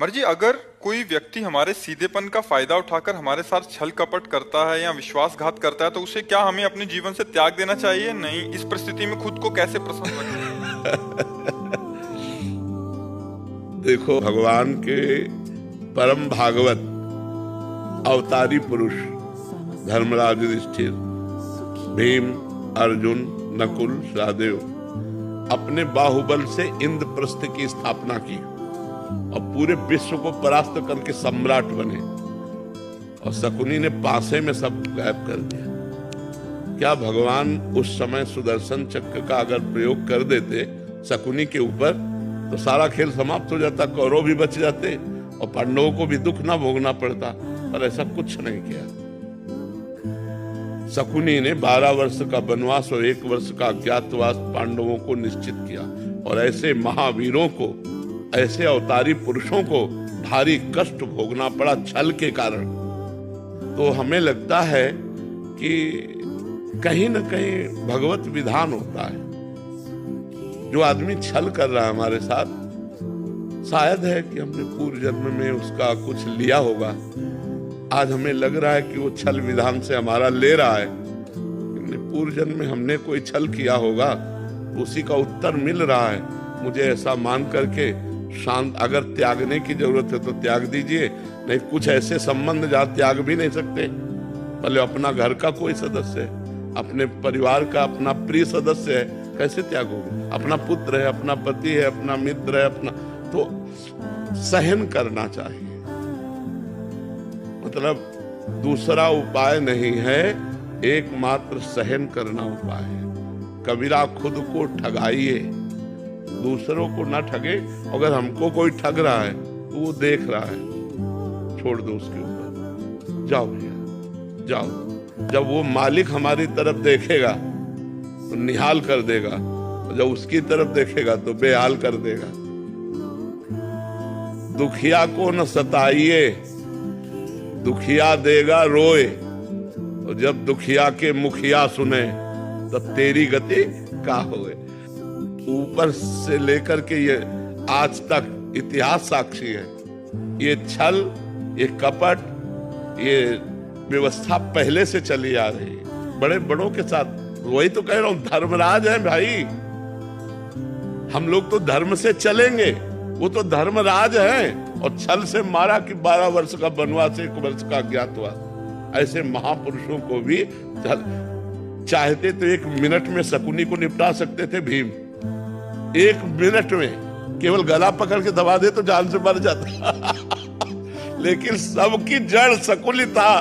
मर्जी, अगर कोई व्यक्ति हमारे सीधेपन का फायदा उठाकर हमारे साथ छल कपट करता है या विश्वासघात करता है तो उसे क्या हमें अपने जीवन से त्याग देना चाहिए? नहीं, इस परिस्थिति में खुद को कैसे प्रसन्न रखें? देखो, भगवान के परम भागवत अवतारी पुरुष धर्मराज युधिष्ठिर, भीम, अर्जुन, नकुल, सहदेव अपने बाहुबल से इंद्रप्रस्थ की स्थापना की और पूरे विश्व को परास्त करके सम्राट बने, और शकुनी ने पासे में सब गायब कर दिया। क्या भगवान उस समय सुदर्शन चक्र का अगर प्रयोग कर देते शकुनी के ऊपर तो सारा खेल समाप्त हो जाता, कौरव भी बच जाते और पांडवों को भी दुख ना भोगना पड़ता, पर ऐसा कुछ नहीं किया। शकुनी ने 12 वर्ष का वनवास और 1 वर्ष का अज्ञातवास पांडवों को निश्चित किया, और ऐसे महावीरों को, ऐसे अवतारी पुरुषों को भारी कष्ट भोगना पड़ा छल के कारण। तो हमें लगता है कि कहीं न कहीं भगवत विधान होता है। जो आदमी छल कर रहा है हमारे साथ, शायद है कि हमने पूर्व जन्म में उसका कुछ लिया होगा। आज हमें लग रहा है कि वो छल विधान से हमारा ले रहा है, पूर्व जन्म में हमने कोई छल किया होगा, उसी का उत्तर मिल रहा है। मुझे ऐसा मान करके शांत, अगर त्यागने की जरूरत है तो त्याग दीजिए, नहीं कुछ ऐसे संबंध जहाँ त्याग भी नहीं सकते। भले अपना घर का कोई सदस्य है, अपने परिवार का अपना प्रिय सदस्य है, कैसे त्यागोगे? अपना पुत्र है, अपना पति है, अपना मित्र है, अपना, तो सहन करना चाहिए। मतलब दूसरा उपाय नहीं है, एकमात्र सहन करना उपाय है। कबीरा खुद को ठगाइए, दूसरों को ना ठगे। अगर हमको कोई ठग रहा है तो वो देख रहा है, छोड़ दो उसके ऊपर, जाओ भैया जाओ। जब वो मालिक हमारी तरफ देखेगा तो निहाल कर देगा, जब उसकी तरफ देखेगा तो बेहाल कर देगा। दुखिया को न सताइए, दुखिया देगा रोए, और जब दुखिया के मुखिया सुने तब तेरी गति का होए। ऊपर से लेकर के ये आज तक इतिहास साक्षी है। ये छल, ये कपट, ये व्यवस्था पहले से चली आ रही है, बड़े बड़ों के साथ। वही तो कह रहा हूं, धर्मराज है भाई। हम लोग तो धर्म से चलेंगे, वो तो धर्मराज है। और छल से मारा कि 12 वर्ष का वनवास, 1 वर्ष का अज्ञातवास। ऐसे महापुरुषों को भी चाहते तो 1 मिनट में शकुनी को निपटा सकते थे भीम। 1 मिनट में केवल गला पकड़ के दबा दे तो जान से मर जाता। लेकिन सबकी जड़ शकुनी था,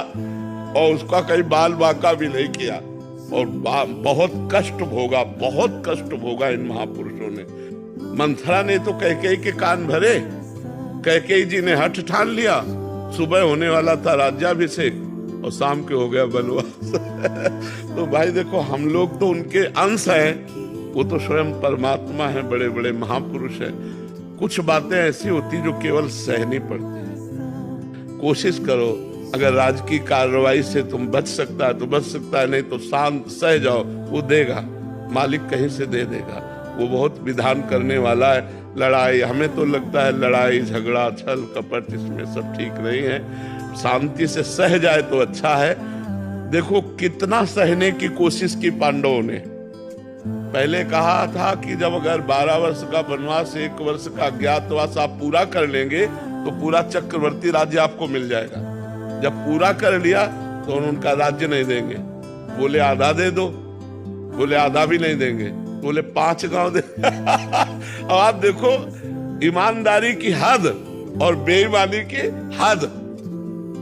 और उसका कहीं बाल बांका भी नहीं किया, और बहुत कष्ट भोगा, बहुत कष्ट भोगा इन महापुरुषों ने। मंथरा ने तो कैकेयी के कान भरे। कैकेयी जी ने हठ ठान लिया, सुबह होने वाला था राज्याभिषेक और शाम के हो गया वनवास। तो भाई देखो, हम लोग तो उनके अंश हैं, वो तो स्वयं परमात्मा है, बड़े बड़े महापुरुष हैं। कुछ बातें ऐसी होती जो केवल सहनी पड़ती है। कोशिश करो, अगर राजकीय कार्रवाई से तुम बच सकता है तो बच सकता है, नहीं तो शांत सह जाओ, वो देगा, मालिक कहीं से दे देगा। वो बहुत विधान करने वाला है। लड़ाई, हमें तो लगता है लड़ाई झगड़ा छल कपट इसमें सब ठीक नहीं है। शांति से सह जाए तो अच्छा है। देखो कितना सहने की कोशिश की पांडवों ने। पहले कहा था कि जब अगर 12 वर्ष का वनवास, 1 वर्ष का अज्ञातवास आप पूरा कर लेंगे तो पूरा चक्रवर्ती राज्य आपको मिल जाएगा। जब पूरा कर लिया तो उनका राज्य नहीं देंगे। बोले आधा दे दो, बोले आधा भी नहीं देंगे, बोले 5 गांव दे। अब आप देखो ईमानदारी की हद और बेईमानी की हद।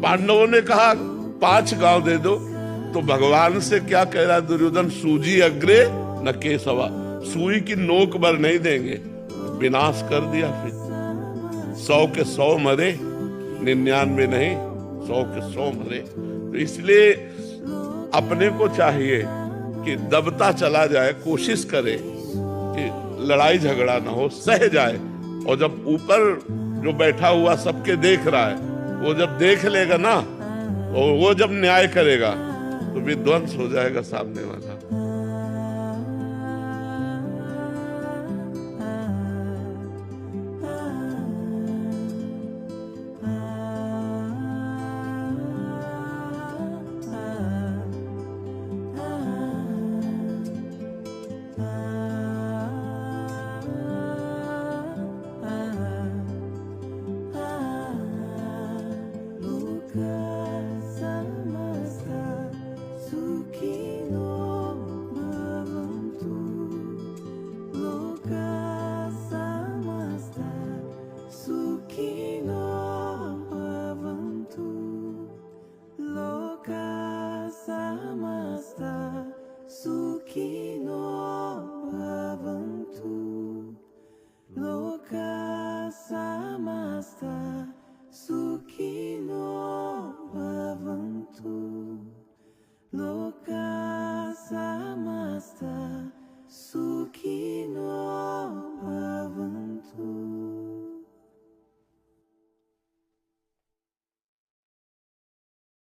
पांडवों ने कहा 5 गांव दे दो, तो भगवान से क्या कह रहा दुर्योधन? सूजी अग्रे न केसवा, सुई की नोक भर नहीं देंगे। विनाश कर दिया। फिर 100 के 100 मरे, 99 नहीं, 100 के 100 मरे। तो इसलिए अपने को चाहिए कि दबता चला जाए, कोशिश करे कि लड़ाई झगड़ा ना हो, सह जाए। और जब ऊपर जो बैठा हुआ सबके देख रहा है, वो जब देख लेगा ना, और वो जब न्याय करेगा तो विध्वंस हो जाएगा सामने वाला।